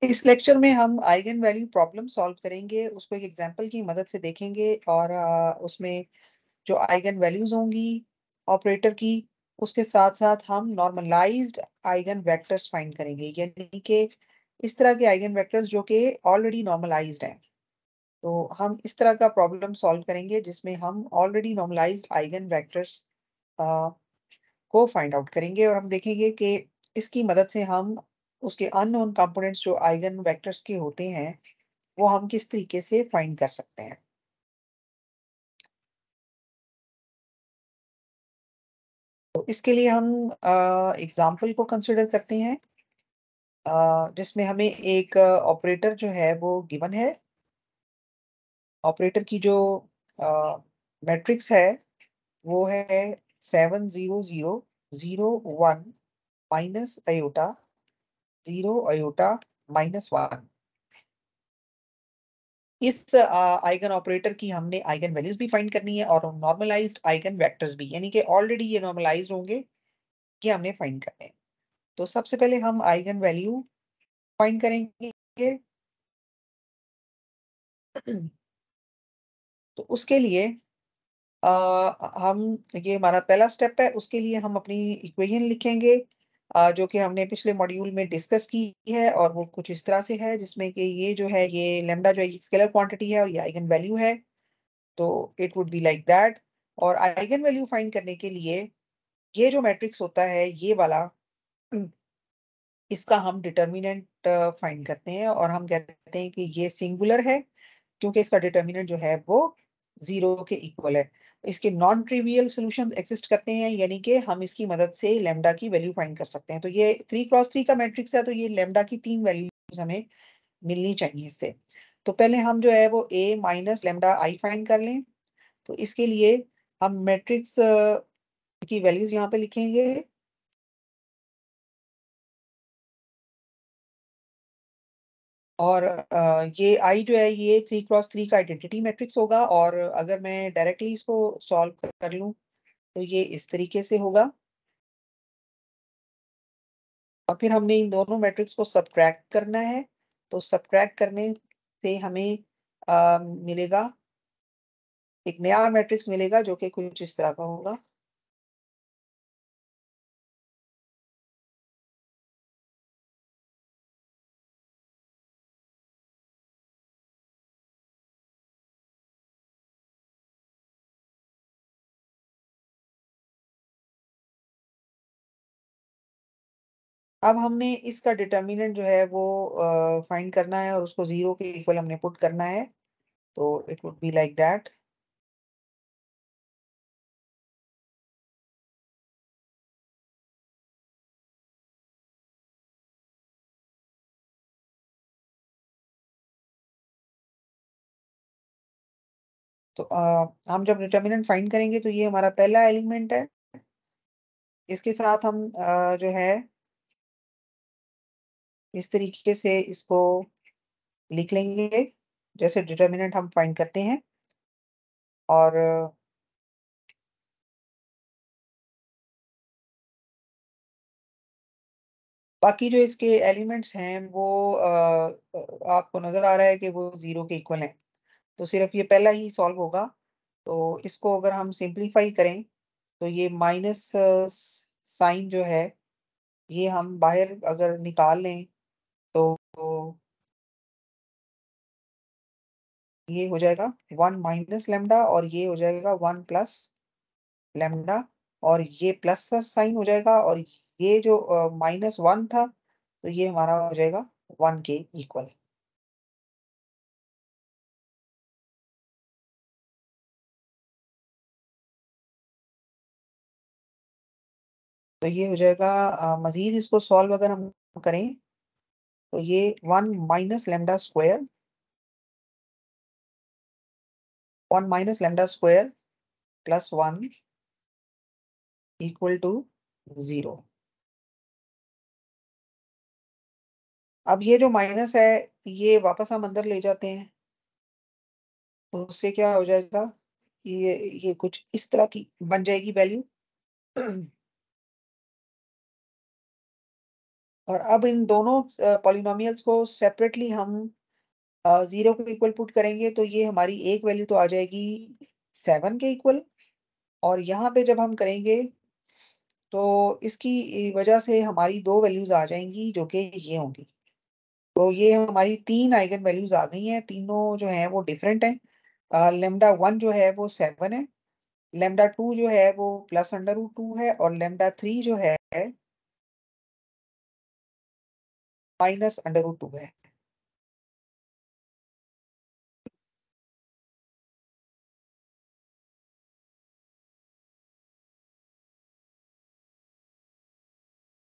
इस लेक्चर में हम आइगन वैल्यू प्रॉब्लम सॉल्व करेंगे, उसको एक एग्जांपल की मदद से देखेंगे और उसमें जो आइगन वैल्यूज होंगी ऑपरेटर की, उसके साथ साथ हम नॉर्मलाइज्ड आइगन वेक्टर्स फाइंड करेंगे, यानी कि इस तरह के आइगन वेक्टर्स जो कि ऑलरेडी नॉर्मलाइज्ड हैं। तो हम इस तरह का प्रॉब्लम सॉल्व करेंगे जिसमें हम ऑलरेडी नॉर्मलाइज्ड आइगन वेक्टर्स को फाइंड आउट करेंगे और हम देखेंगे कि इसकी मदद से हम उसके अननोन कंपोनेंट्स जो आइगन वेक्टर्स के होते हैं वो हम किस तरीके से फाइंड कर सकते हैं। तो इसके लिए हम एग्जाम्पल को कंसिडर करते हैं, जिसमें हमें एक ऑपरेटर जो है वो गिवन है। ऑपरेटर की जो मैट्रिक्स है वो है 7 0 0 0 1 माइनस अयोटा 0 अयोटा -1। इस आइगन ऑपरेटर की हमने आइगन वैल्यूज भी फाइंड करनी है और नॉर्मलाइज्ड आइगन वेक्टर्स भी, यानी कि ऑलरेडी ये नॉर्मलाइज्ड होंगे, ये हमने फाइंड करने हैं। तो सबसे पहले हम आइगन वैल्यू फाइंड करेंगे। तो उसके लिए हम, ये हमारा पहला स्टेप है, उसके लिए हम अपनी इक्वेशन लिखेंगे जो कि हमने पिछले मॉड्यूल में डिस्कस की है और वो कुछ इस तरह से है जिसमें कि ये जो है ये लैम्डा जो है स्केलर क्वांटिटी है और ये आइगन वैल्यू है। तो it would be like that. और आइगन वैल्यू फाइंड करने के लिए ये जो मैट्रिक्स होता है ये वाला, इसका हम डिटर्मिनेंट फाइंड करते हैं और हम कहते हैं कि ये सिंगुलर है क्योंकि इसका डिटर्मिनेंट जो है वो 0 के इक्वल है। इसके नॉन ट्रिवियल सॉल्यूशंस एग्जिस्ट करते हैं, यानी कि हम इसकी मदद से लेमडा की वैल्यू फाइंड कर सकते हैं। तो ये 3 क्रॉस 3 का मैट्रिक्स है, तो ये लेमडा की 3 वैल्यूज हमें मिलनी चाहिए इससे। तो पहले हम जो है वो a minus lambda I find कर लें। तो इसके लिए हम मैट्रिक्स की वैल्यूज यहाँ पे लिखेंगे और ये आई जो है ये 3 क्रॉस 3 का आइडेंटिटी मैट्रिक्स होगा और अगर मैं डायरेक्टली इसको सॉल्व कर लूँ तो ये इस तरीके से होगा। और फिर हमने इन दोनों मैट्रिक्स को सब्ट्रैक्ट करना है। तो सब्ट्रैक्ट करने से हमें मिलेगा, एक नया मैट्रिक्स मिलेगा जो कि कुछ इस तरह का होगा। अब हमने इसका डिटर्मिनेंट जो है वो फाइंड करना है और उसको 0 के इक्वल हमने पुट करना है। तो it would be like that. तो हम जब डिटर्मिनेंट फाइंड करेंगे तो ये हमारा पहला एलिमेंट है। इसके साथ हम जो है इस तरीके से इसको लिख लेंगे जैसे डिटर्मिनेंट हम फाइंड करते हैं। और बाकी जो इसके एलिमेंट्स हैं वो आपको नजर आ रहा है कि वो 0 के इक्वल हैं। तो सिर्फ ये पहला ही सॉल्व होगा। तो इसको अगर हम सिंप्लीफाई करें तो ये माइनस साइन जो है ये हम बाहर अगर निकाल लें तो ये हो जाएगा 1 - लेमडा और ये हो जाएगा 1 + लेमडा और ये प्लस का साइन हो जाएगा और ये जो -1 था तो ये हमारा हो जाएगा 1 के इक्वल। तो ये हो जाएगा, मजीद इसको सॉल्व अगर हम करें तो ये 1 - lambda square 1 - lambda square +1 equal to 0। अब ये जो माइनस है ये वापस हम अंदर ले जाते हैं तो उससे क्या हो जाएगा, ये कुछ इस तरह की बन जाएगी वैल्यू। और अब इन दोनों पॉलिनोमियल्स को सेपरेटली हम 0 के इक्वल पुट करेंगे, तो ये हमारी एक वैल्यू तो आ जाएगी 7 के इक्वल, और यहाँ पे जब हम करेंगे तो इसकी वजह से हमारी दो वैल्यूज आ जाएंगी जो कि ये होंगी। तो ये हमारी तीन आइगन वैल्यूज आ गई हैं, तीनों जो हैं वो डिफरेंट हैं। लेमडा 1 जो है वो 7 है, लेमडा 2 जो है वो +√2 है, और लेमडा 3 जो है -√2 है।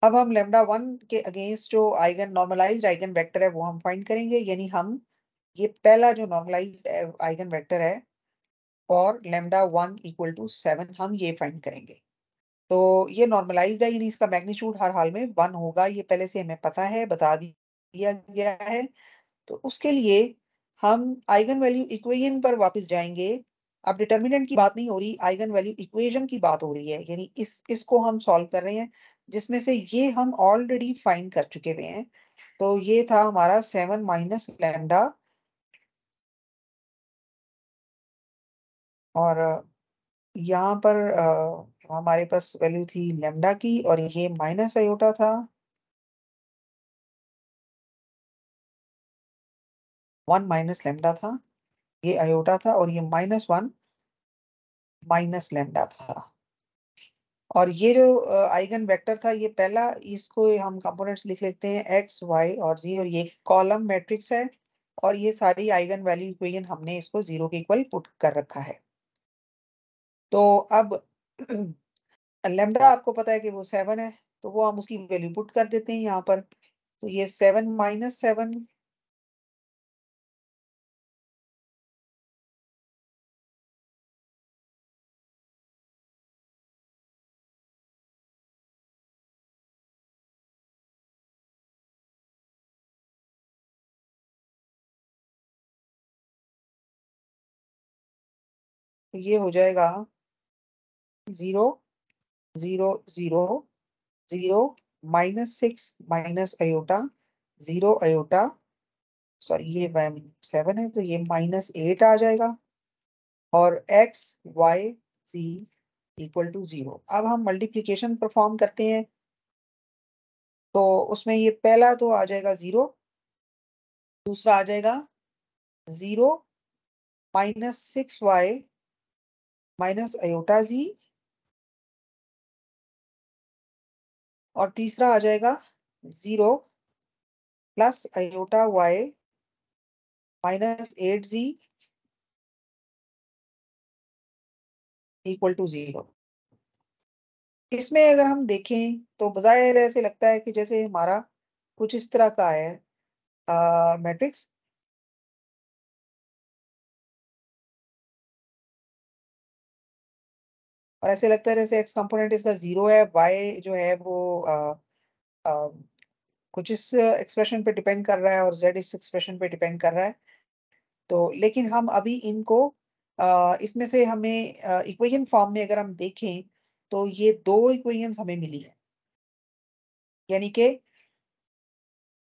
अब हम लेमडा 1 के अगेंस्ट जो आइगन नॉर्मलाइज्ड आइगन वेक्टर है वो हम फाइंड करेंगे, यानी हम ये पहला जो नॉर्मलाइज्ड आइगन वेक्टर है और लेमडा 1 = 7 हम ये फाइंड करेंगे। तो ये नॉर्मलाइज्ड है, यानी इसका मैग्नीट्यूड हर हाल में 1 होगा, ये पहले से हमें पता है, बता दिया गया है। तो उसके लिए हम आइगन वैल्यू इक्वेशन पर वापस जाएंगे। अब डिटर्मिनेंट की बात नहीं हो रही, आइगन वैल्यू इक्वेशन की बात हो रही है, यानी इसको हम सॉल्व कर रहे हैं, जिसमें से ये हम ऑलरेडी फाइंड कर चुके हुए हैं। तो ये था हमारा 7 माइनस लैम्डा, और यहाँ पर हमारे पास वैल्यू थी लैम्डा की, और ये माइनस आयोटा था, 1 माइनस लैम्डा था, ये आयोटा था, और ये -1 माइनस लैम्डा था। और ये जो आइगन वेक्टर था ये पहला, इसको हम कंपोनेंट्स लिख लेते हैं x y और z, और ये कॉलम मैट्रिक्स है, और ये सारी आइगन वैल्यू इक्वेशन हमने इसको 0 के इक्वल पुट कर रखा है। तो अब लेमडा आपको पता है कि वो 7 है, तो वो हम उसकी वैल्यू पुट कर देते हैं यहाँ पर। तो ये 7 माइनस 7, तो ये हो जाएगा 0 0 0 0 -6 माइनस अयोटा 0 अयोटा, सॉरी ये 7 है तो ये -8 आ जाएगा, और x y z = 0। अब हम मल्टीप्लिकेशन परफॉर्म करते हैं, तो उसमें ये पहला तो आ जाएगा 0, दूसरा आ जाएगा 0 -6y माइनस अयोटा z, और तीसरा आ जाएगा 0 प्लस अयोटा y -8z = 0। इसमें अगर हम देखें तो बज़ाहिर ऐसे लगता है कि जैसे हमारा कुछ इस तरह का है मैट्रिक्स, और ऐसे लगता है जैसे x कंपोनेंट इसका 0 है, y जो है वो आ, कुछ इस एक्सप्रेशन पे डिपेंड कर रहा है, और z इस एक्सप्रेशन पे डिपेंड कर रहा है। तो लेकिन हम अभी इनको इसमें से हमें इक्वेशन फॉर्म में अगर हम देखें तो ये दो इक्वेशंस हमें मिली है, यानी कि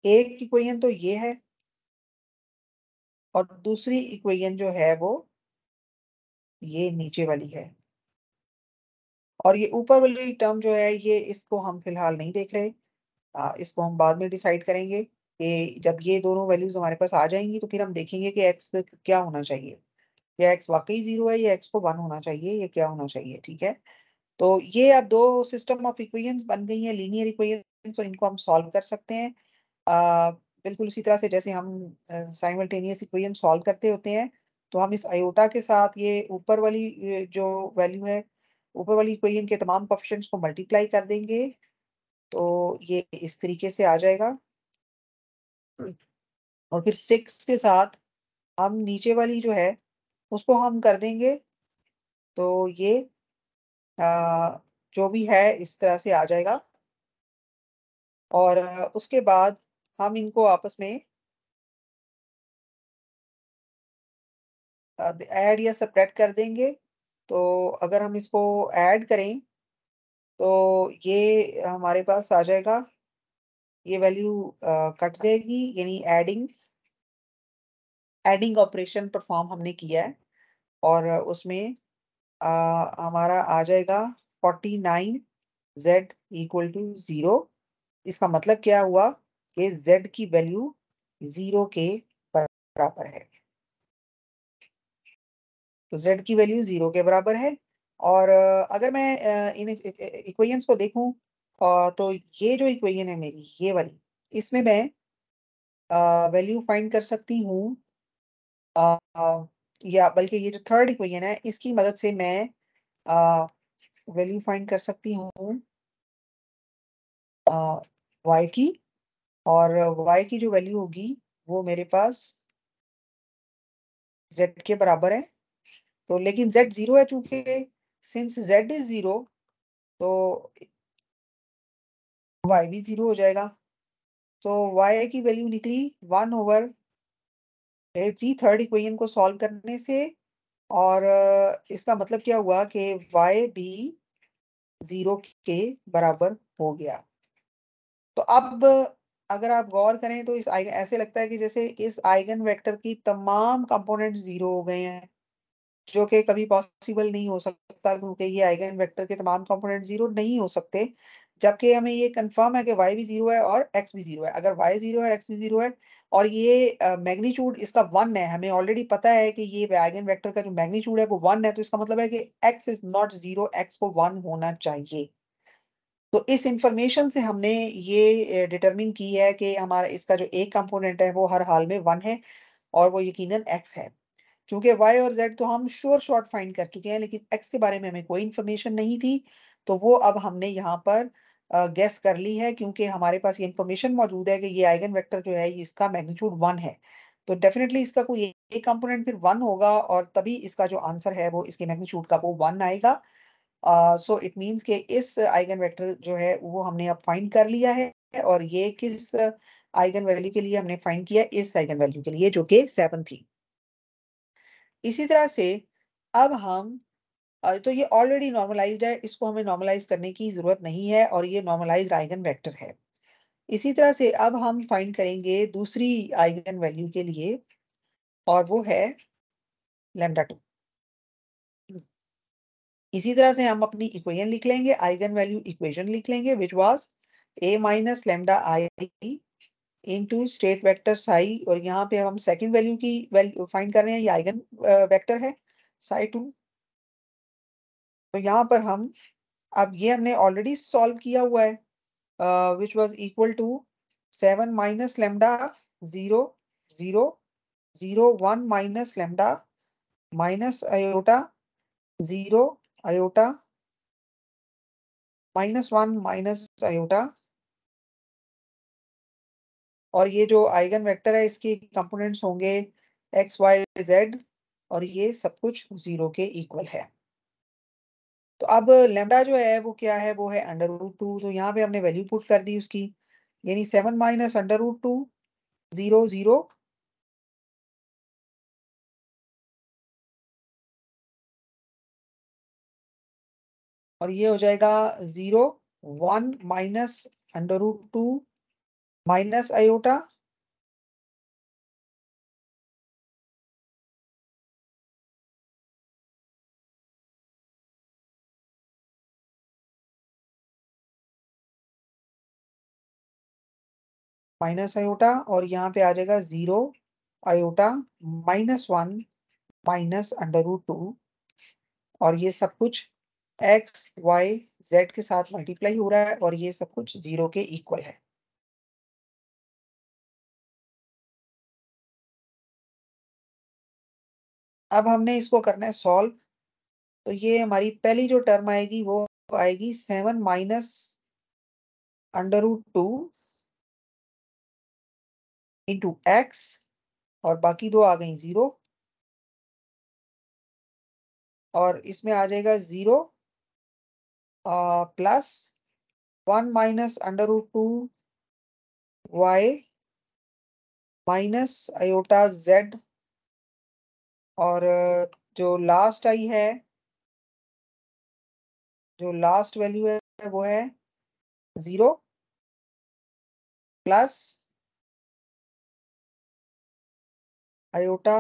एक इक्वेशन तो ये है, और दूसरी इक्वेशन जो है वो ये नीचे वाली है। और ये ऊपर वाली टर्म जो है ये इसको हम फिलहाल नहीं देख रहे, इसको हम बाद में डिसाइड करेंगे कि जब ये दोनों वैल्यूज हमारे पास आ जाएंगी तो फिर हम देखेंगे कि x क्या होना चाहिए, या x वाकई 0 है, या x को 1 होना चाहिए, या क्या होना चाहिए। ठीक है, तो ये अब दो सिस्टम ऑफ इक्वेशंस बन गई हैं, लीनियर इक्वेशंस, तो इनको हम सॉल्व कर सकते हैं बिल्कुल उसी तरह से जैसे हम साइमल्टेनियस इक्वेशन सॉल्व करते होते हैं। तो हम इस आयोटा के साथ ये ऊपर वाली जो वैल्यू है, ऊपर वाली इक्वेशन के तमाम कोएफिशिएंट्स को मल्टीप्लाई कर देंगे, तो ये इस तरीके से आ जाएगा। और फिर 6 के साथ हम नीचे वाली जो है उसको हम कर देंगे, तो ये जो भी है इस तरह से आ जाएगा। और उसके बाद हम इनको आपस में ऐड या सब्ट्रैक्ट कर देंगे। तो अगर हम इसको ऐड करें तो ये हमारे पास आ जाएगा ये वैल्यू कट जाएगी, यानी एडिंग ऑपरेशन परफॉर्म हमने किया है और उसमें हमारा आ जाएगा 49z इक्वल टू 0। इसका मतलब क्या हुआ कि z की वैल्यू 0 के बराबर है। तो z की वैल्यू 0 के बराबर है। और अगर मैं इन इक्वेशंस को देखूं, तो ये जो इक्वेशन है मेरी, ये वाली, इसमें मैं वैल्यू फाइंड कर सकती हूँ, या बल्कि ये जो थर्ड इक्वेशन है इसकी मदद से मैं वैल्यू फाइंड कर सकती हूँ y की। और y की जो वैल्यू होगी वो मेरे पास z के बराबर है। तो लेकिन z 0 है, चूंकि सिंस z इज 0 तो y भी 0 हो जाएगा। तो y की वैल्यू निकली 1/8 जी थर्ड इक्वेशन को सॉल्व करने से। और इसका मतलब क्या हुआ कि y भी 0 के बराबर हो गया। तो अब अगर आप गौर करें तो इस आइगन ऐसे लगता है कि जैसे इस आइगन वेक्टर की तमाम कंपोनेंट 0 हो गए हैं, जो कि कभी पॉसिबल नहीं हो सकता, क्योंकि ये आइगन वेक्टर के तमाम कंपोनेंट 0 नहीं हो सकते। जबकि हमें ये कंफर्म है कि y भी 0 है और x भी 0 है। अगर y 0 है, x भी 0 है और ये मैग्नीट्यूड इसका 1 है, हमें ऑलरेडी पता है कि ये आइगन वेक्टर का जो मैग्नीट्यूड है वो 1 है, तो इसका मतलब है कि x इज नॉट 0, x को 1 होना चाहिए। तो इस इंफॉर्मेशन से हमने ये डिटरमिन की है कि हमारा इसका जो एक कंपोनेंट है वो हर हाल में 1 है और वो यकीनन x है। क्योंकि y और z तो हम श्योर शॉर्ट फाइंड कर चुके हैं, लेकिन x के बारे में हमें कोई इंफॉर्मेशन नहीं थी, तो वो अब हमने यहाँ पर गेस कर ली है। क्योंकि हमारे पास ये इंफॉर्मेशन मौजूद है कि ये आइगन वेक्टर जो है इसका मैग्नीट्यूड 1 है, तो डेफिनेटली इसका कोई एक कंपोनेंट फिर 1 होगा और तभी इसका जो आंसर है वो इसके मैग्नीट्यूड का वो 1 आएगा। सो इट मीन्स कि इस आइगन वेक्टर जो है वो हमने अब फाइंड कर लिया है। और ये किस आइगन वैल्यू के लिए हमने फाइंड किया, इस आइगन वैल्यू के लिए जो कि 7 थी। इसी तरह से अब हम तो ये ऑलरेडी नॉर्मलाइज्ड है, इसको हमें नॉर्मलाइज करने की जरूरत नहीं है और ये नॉर्मलाइज्ड आइगन वेक्टर है। इसी तरह से अब हम फाइंड करेंगे दूसरी आइगन वैल्यू के लिए, और वो है λ2। इसी तरह से हम अपनी इक्वेशन लिख लेंगे, आइगन वैल्यू इक्वेशन लिख लेंगे, which was a minus lambda I into state vector Sai. और यहाँ पे हम सेकंड वैल्यू की वैल्यू फाइंड कर रहे हैं, ये आइगन वेक्टर है साई 2। तो यहाँ पर हम, अब ये हमने ऑलरेडी सॉल्व किया हुआ है, which was equal to 7 minus lambda 0 0 0 1 minus lambda minus iota 0 iota -1 minus iota. और ये जो आइगन वेक्टर है इसके कंपोनेंट्स होंगे एक्स वाई जेड, और ये सब कुछ 0 के इक्वल है। तो अब लेमडा जो है वो क्या है, वो है √2। तो यहाँ पे हमने वैल्यू पुट कर दी उसकी, यानी 7 माइनस √2 0 0। और ये हो जाएगा 0 1 minus √2 minus iota minus iota. और यहाँ पे आ जाएगा 0 आयोटा -1 माइनस √2। और ये सब कुछ एक्स वाई जेड के साथ मल्टीप्लाई हो रहा है और ये सब कुछ 0 के इक्वल है। अब हमने इसको करना है सॉल्व। तो ये हमारी पहली जो टर्म आएगी वो आएगी 7 माइनस √2 इंटू एक्स, और बाकी दो आ गई 0। और इसमें आ जाएगा 0 plus 1 minus √2 y minus iota z. और जो लास्ट आई है, जो लास्ट वैल्यू है वो है 0। Plus iota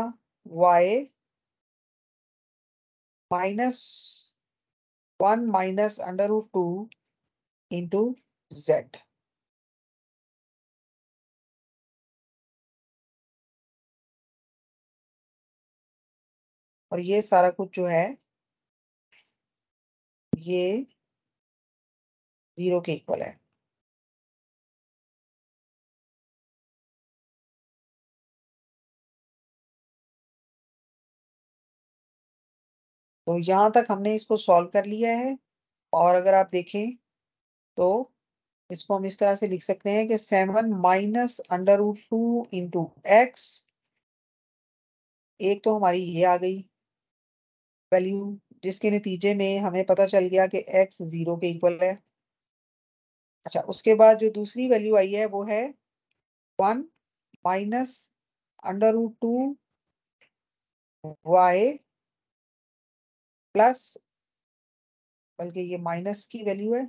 y -1 minus √2 into z. और ये सारा कुछ जो है ये 0 के इक्वल है। तो यहां तक हमने इसको सॉल्व कर लिया है। और अगर आप देखें तो इसको हम इस तरह से लिख सकते हैं कि 7 माइनस √2 इंटू एक्स। एक तो हमारी ये आ गई वैल्यू, जिसके नतीजे में हमें पता चल गया कि x 0 के इक्वल है। अच्छा, उसके बाद जो दूसरी वैल्यू आई है वो है 1 माइनस √2 वाई प्लस, बल्कि ये माइनस की वैल्यू है,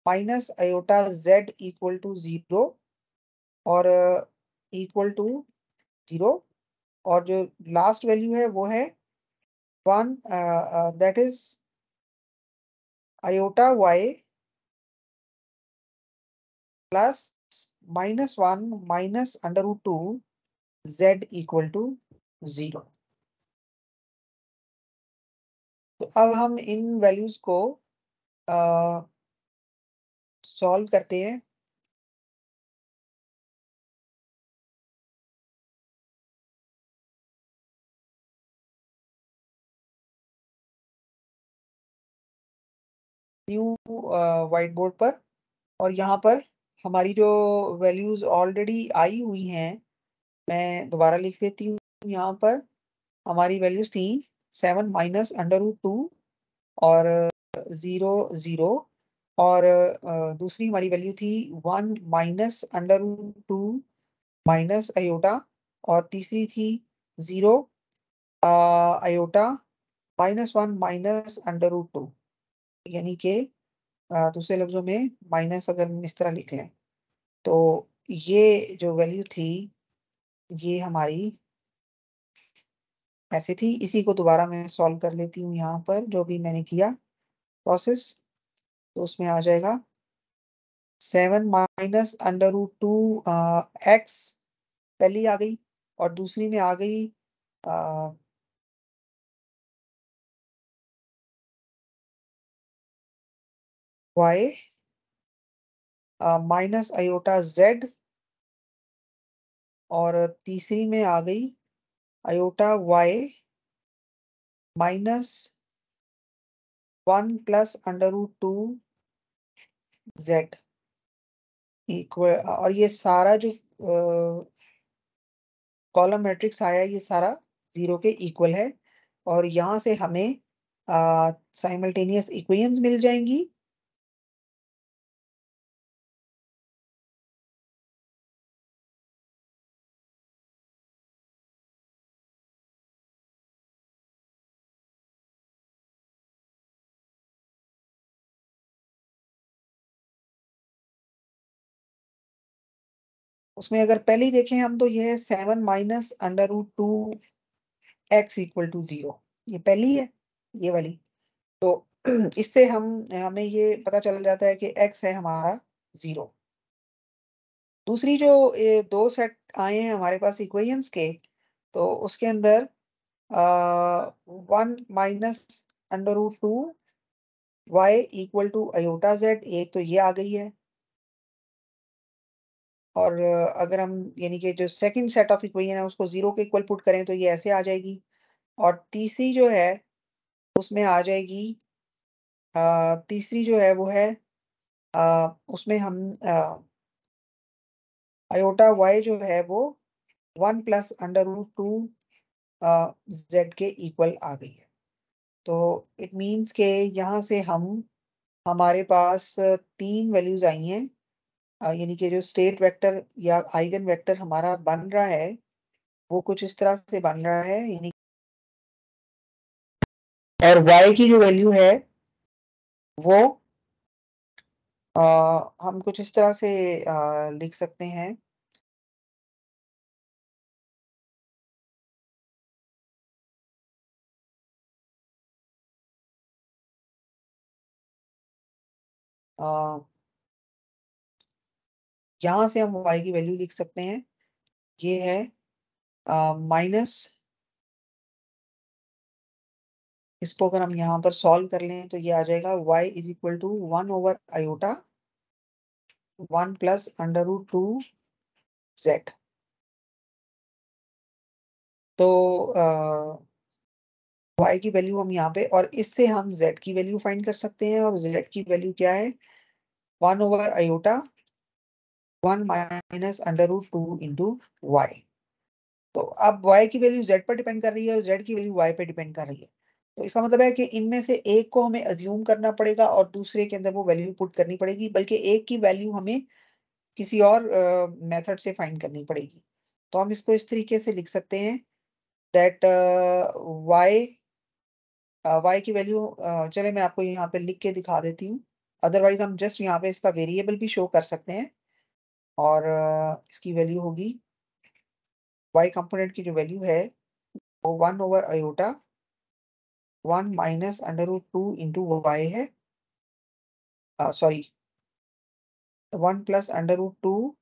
minus iota z equal to 0 और इक्वल टू 0। और जो लास्ट वैल्यू है वो है 1, that is iota y plus -1 minus √2 z equal to 0। तो अब हम इन वैल्यूज को सॉल्व करते हैं। न्यू व्हाइट बोर्ड पर। और यहाँ पर हमारी जो वैल्यूज ऑलरेडी आई हुई हैं मैं दोबारा लिख देती हूँ। यहाँ पर हमारी वैल्यूज थी 7 माइनस √2 और 0 0। और दूसरी हमारी वैल्यू थी 1 माइनस √2 माइनस आयोटा। और तीसरी थी 0 आयोटा -1 माइनस √2। यानी कि दूसरे लफ्जों में माइनस अगर हम इस तरह लिख लें तो ये जो वैल्यू थी ये हमारी ऐसे थी। इसी को दोबारा मैं सॉल्व कर लेती हूँ यहाँ पर जो भी मैंने किया प्रोसेस। तो उसमें आ जाएगा 7 माइनस √2 एक्स पहली आ गई और दूसरी में आ गई वाई माइनस आयोटा जेड। और तीसरी में आ गई iota y -1 plus √2 z equal. और ये सारा जो कॉलम मैट्रिक्स आया ये सारा 0 के इक्वल है। और यहाँ से हमें साइमल्टेनियस इक्वेशंस मिल जाएंगी। उसमें अगर पहले ही देखें हम तो ये है 7 माइनस √2 एक्स इक्वल टू 0। ये पहली है ये वाली। तो इससे हमें ये पता चल जाता है कि एक्स है हमारा 0। दूसरी जो ये दो सेट आए हैं हमारे पास इक्वेशंस के, तो उसके अंदर 1 minus √2 y equal to iota z, एक तो ये आ गई है। और अगर हम यानी कि जो सेकंड सेट ऑफ इक्वेशन है उसको 0 के इक्वल पुट करें तो ये ऐसे आ जाएगी। और तीसरी जो है उसमें आ जाएगी, तीसरी जो है वो है उसमें हम आयोटा वाई जो है वो 1 प्लस √2 जेड के इक्वल आ गई है। तो इट मीन्स के यहाँ से हमारे पास तीन वैल्यूज आई हैं। यानी कि जो स्टेट वेक्टर या आइगन वेक्टर हमारा बन रहा है वो कुछ इस तरह से बन रहा है। यानी और y की जो वैल्यू है वो हम कुछ इस तरह से लिख सकते हैं। आ, यहाँ से हम y की वैल्यू लिख सकते हैं। ये है माइनस, इसको अगर हम यहाँ पर सॉल्व कर लें तो ये आ जाएगा y is equal to 1/i, 1 + √2z। तो y की वैल्यू हम यहाँ पे, और इससे हम z की वैल्यू फाइंड कर सकते हैं, और z की वैल्यू क्या है? 1/i, 1 - √2 × y। तो अब y की वैल्यू z पर डिपेंड कर रही है और z की वैल्यू y पे डिपेंड कर रही है। तो इसका मतलब है कि इनमें से एक को हमें अज्यूम करना पड़ेगा और दूसरे के अंदर वो वैल्यू पुट करनी पड़ेगी, बल्कि एक की वैल्यू हमें किसी और मेथड से फाइंड करनी पड़ेगी। तो हम इसको इस तरीके से लिख सकते हैं दैट y y की वैल्यू, चले मैं आपको यहाँ पे लिख के दिखा देती हूँ। अदरवाइज हम जस्ट यहाँ पे इसका वेरिएबल भी शो कर सकते हैं, और इसकी वैल्यू होगी, y कंपोनेंट की जो वैल्यू है वो 1/i, 1 - √2 × y है। सॉरी, 1 + √2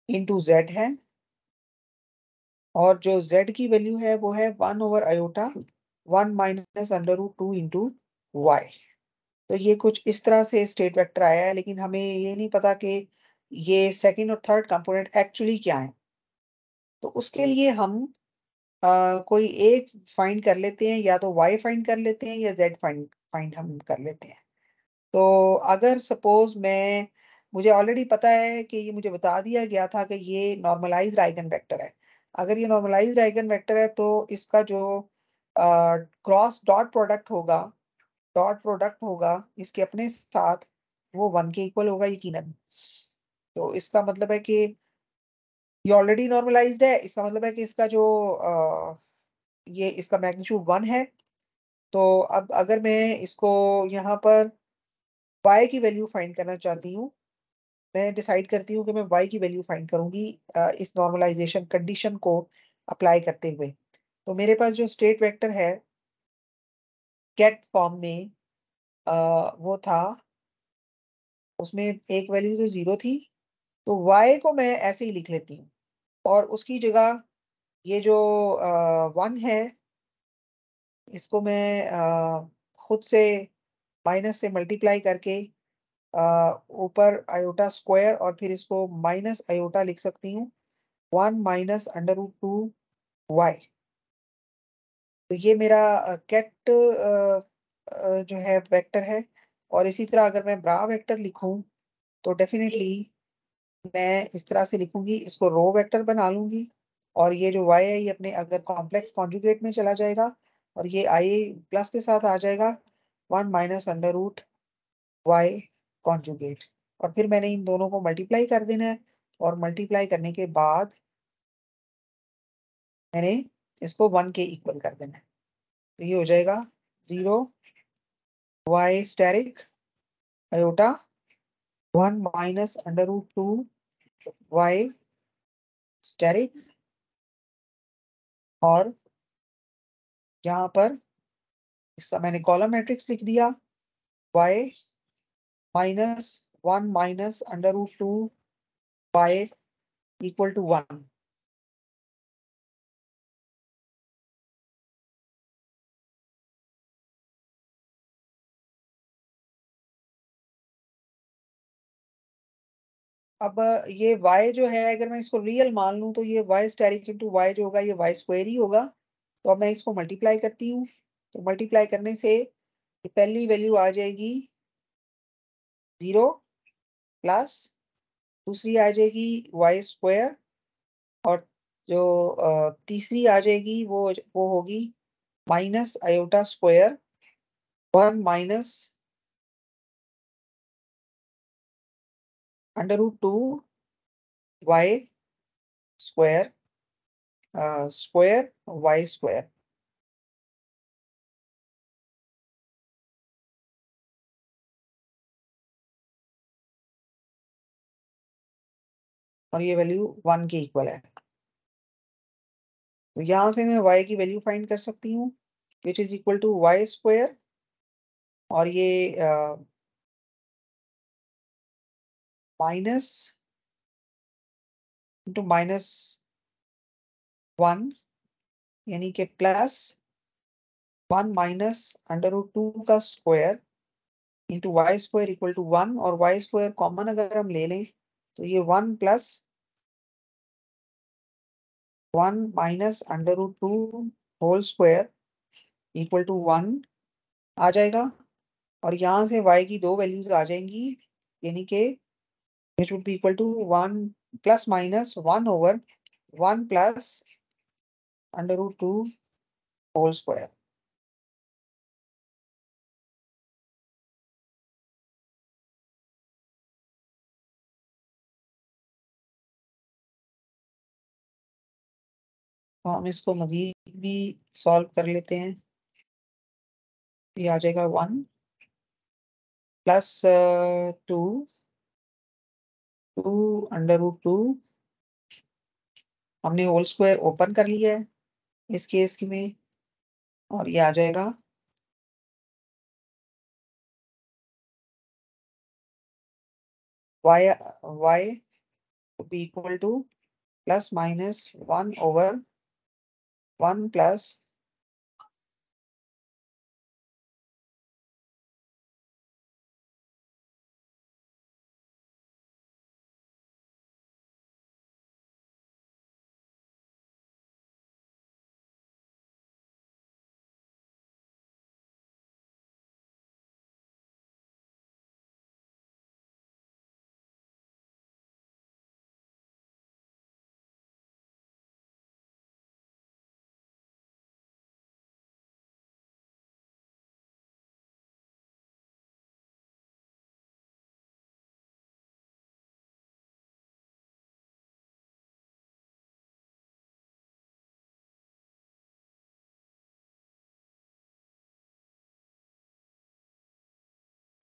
× z है, और जो z की वैल्यू है वो है 1/i, 1 - √2 × y। तो ये कुछ इस तरह से स्टेट वेक्टर आया है, लेकिन हमें ये नहीं पता कि ये सेकंड और थर्ड कंपोनेंट एक्चुअली क्या है। तो उसके लिए हम कोई एक फाइंड कर लेते हैं, या तो y फाइंड कर लेते हैं या z फाइंड फाइंड हम कर लेते हैं। तो अगर सपोज मुझे ऑलरेडी पता है कि ये मुझे बता दिया गया था कि ये नॉर्मलाइज्ड आइगन वेक्टर है। अगर ये नॉर्मलाइज्ड आइगन वेक्टर है तो इसका जो क्रॉस डॉट प्रोडक्ट होगा इसके अपने साथ, वो 1 के इक्वल होगा यकीनन। तो इसका मतलब है कि ये ऑलरेडी नॉर्मलाइज्ड है। इसका मतलब है कि इसका जो ये इसका मैग्नीट्यूड 1 है। तो अब अगर मैं इसको यहाँ पर y की वैल्यू फाइंड करना चाहती हूँ, मैं डिसाइड करती हूँ कि मैं y की वैल्यू फाइंड करूंगी इस नॉर्मलाइजेशन कंडीशन को अप्लाई करते हुए। तो मेरे पास जो स्टेट वेक्टर है गेट फॉर्म में, वो था, उसमें एक वैल्यू तो 0 थी। तो y को मैं ऐसे ही लिख लेती हूँ, और उसकी जगह ये जो 1 है, इसको मैं खुद से माइनस से मल्टीप्लाई करके ऊपर आयोटा स्क्वायर, और फिर इसको माइनस आयोटा लिख सकती हूँ, 1 - √2y। तो ये मेरा कैट जो है वेक्टर है। और इसी तरह अगर मैं ब्रा वेक्टर लिखूं तो डेफिनेटली मैं इस तरह से लिखूंगी, इसको रो वेक्टर बना लूंगी, और ये जो y है ये अपने अगर कॉम्प्लेक्स कॉन्जुगेट में चला जाएगा, और ये i प्लस के साथ आ जाएगा, 1 - √y कॉन्जुगेट। और फिर मैंने इन दोनों को मल्टीप्लाई कर देना है, और मल्टीप्लाई करने के बाद मैंने इसको 1 के इक्वल कर देना है। तो ये हो जाएगा 0 y steric iota 1 - √2y steric, और यहाँ पर इसका मैंने कॉलम मैट्रिक्स लिख दिया, y -1 - √2y इक्वल टू 1। अब ये y जो है अगर मैं इसको रियल मान लूं तो ये y स्टेरिक इंटू y जो होगा ये y स्क्वायर ही होगा। तो अब मैं इसको मल्टीप्लाई करती हूँ। तो मल्टीप्लाई करने से ये पहली वैल्यू आ जाएगी 0, प्लस दूसरी आ जाएगी y स्क्वायर, और जो तीसरी आ जाएगी वो होगी minus iota square 1 - √2y square square y square. और ये वैल्यू 1 के इक्वल है। तो यहां से मैं y की वैल्यू फाइंड कर सकती हूँ, which is equal to y square, और ये माइनस इंटू -1, यानी कि प्लस 1 माइनस √2 का square into y square equal to 1, और वाई स्क्वायर कॉमन अगर हम ले लें तो ये 1 plus 1 minus √2 whole square equal to 1 आ जाएगा। और यहाँ से y की दो वैल्यूज आ जाएंगी, यानी कि which would be equal to 1 plus minus 1 over 1 plus √2 whole square. तो हम इसको मजीद भी सॉल्व कर लेते हैं। ये आ जाएगा 1 प्लस 2 √2, हमने होल स्क्वायर ओपन कर लिया है इस केस में, और ये आ जाएगा y be equal to plus minus 1 over 1 plus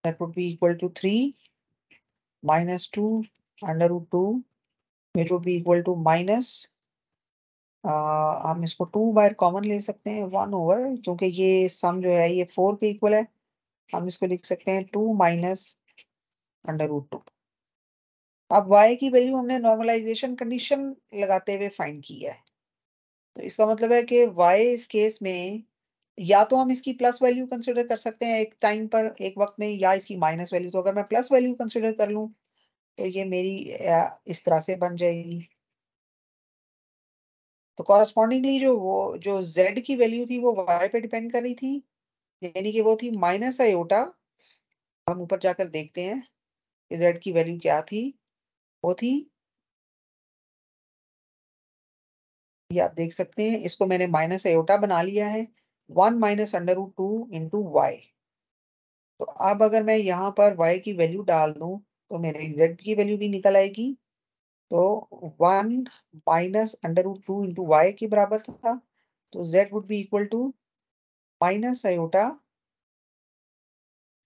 that would be equal to 3 minus 2 √2, which would be equal to minus, हम इसको 2 बार कॉमन ले सकते हैं 1 ओवर, क्योंकि ये सम जो है ये 4 के इक्वल है, हम इसको लिख सकते हैं 2 माइनस √2। अब y की वैल्यू हमने नॉर्मलाइजेशन कंडीशन लगाते हुए फाइंड की है। तो इसका मतलब है कि y इस केस में या तो हम इसकी प्लस वैल्यू कंसिडर कर सकते हैं एक टाइम पर, एक वक्त में, या इसकी माइनस वैल्यू। तो अगर मैं प्लस वैल्यू कंसिडर कर लूं तो ये मेरी इस तरह से बन जाएगी। तो कॉरस्पॉन्डिंगली जो z की वैल्यू थी वो y पे डिपेंड कर रही थी, यानी कि वो थी माइनस आयोटा। हम ऊपर जाकर देखते हैं कि z की वैल्यू क्या थी। वो थी, ये आप देख सकते हैं, इसको मैंने माइनस आयोटा बना लिया है, 1 माइनस √2 इंटू वाई। तो अब अगर मैं यहाँ पर y की वैल्यू डाल दूं तो मेरे z की वैल्यू भी निकल आएगी। तो 1 माइनस √2 इंटू वाई के बराबर था, तो z would be equal to minus iota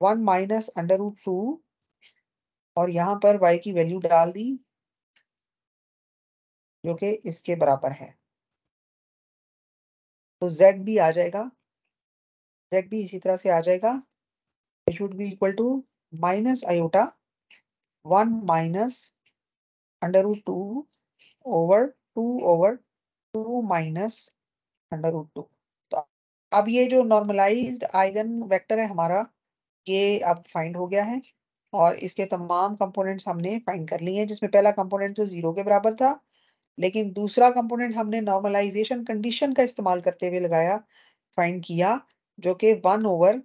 1 minus √2, और यहाँ पर y की वैल्यू डाल दी जो कि इसके बराबर है। तो z भी आ जाएगा, z भी इसी तरह से आ जाएगा, it would be equal to minus iota 1 minus √2 over 2 over 2 minus √2। तो अब ये जो नॉर्मलाइज्ड आइगन वेक्टर है हमारा, ये अब फाइंड हो गया है, और इसके तमाम कंपोनेंट्स हमने फाइंड कर लिए हैं, जिसमें पहला कंपोनेंट तो 0 के बराबर था, लेकिन दूसरा कंपोनेंट हमने नॉर्मलाइजेशन कंडीशन का इस्तेमाल करते हुए लगाया, फाइंड किया, जो कि 1 ओवर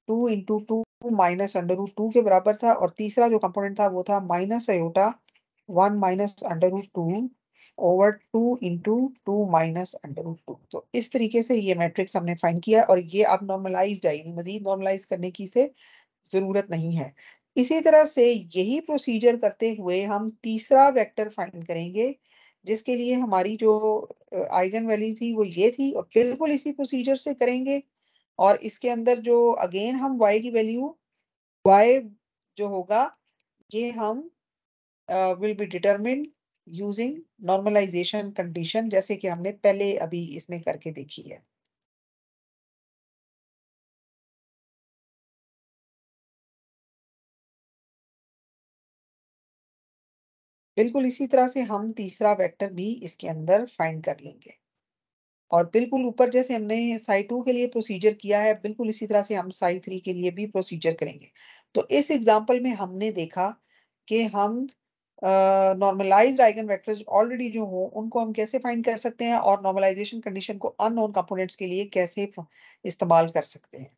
2 इंटू 2 माइनस √2 के बराबर था, और तीसरा जो कंपोनेंट था वो था minus iota 1 minus √2 over 2 into 2 minus √2। तो इस तरीके से ये मैट्रिक्स हमने फाइंड किया, और ये अब नॉर्मलाइज्ड है, यानी मजीद नॉर्मलाइज करने की से जरूरत नहीं है। इसी तरह से यही प्रोसीजर करते हुए हम तीसरा वेक्टर फाइंड करेंगे, जिसके लिए हमारी जो आइगन वैल्यू थी वो ये थी, और बिल्कुल इसी प्रोसीजर से करेंगे। और इसके अंदर जो अगेन हम y की वैल्यू, y जो होगा, ये हम will be determined using normalization condition, जैसे कि हमने पहले अभी इसमें करके देखी है। बिल्कुल इसी तरह से हम तीसरा वेक्टर भी इसके अंदर फाइंड कर लेंगे। और बिल्कुल ऊपर जैसे हमने साई 2 के लिए प्रोसीजर किया है, बिल्कुल इसी तरह से हम साई 3 के लिए भी प्रोसीजर करेंगे। तो इस एग्जांपल में हमने देखा कि हम नॉर्मलाइज्ड आइगन वेक्टर्स ऑलरेडी जो हो उनको हम कैसे फाइंड कर सकते हैं और नॉर्मलाइजेशन कंडीशन को अननोन कंपोनेंट्स के लिए कैसे इस्तेमाल कर सकते हैं।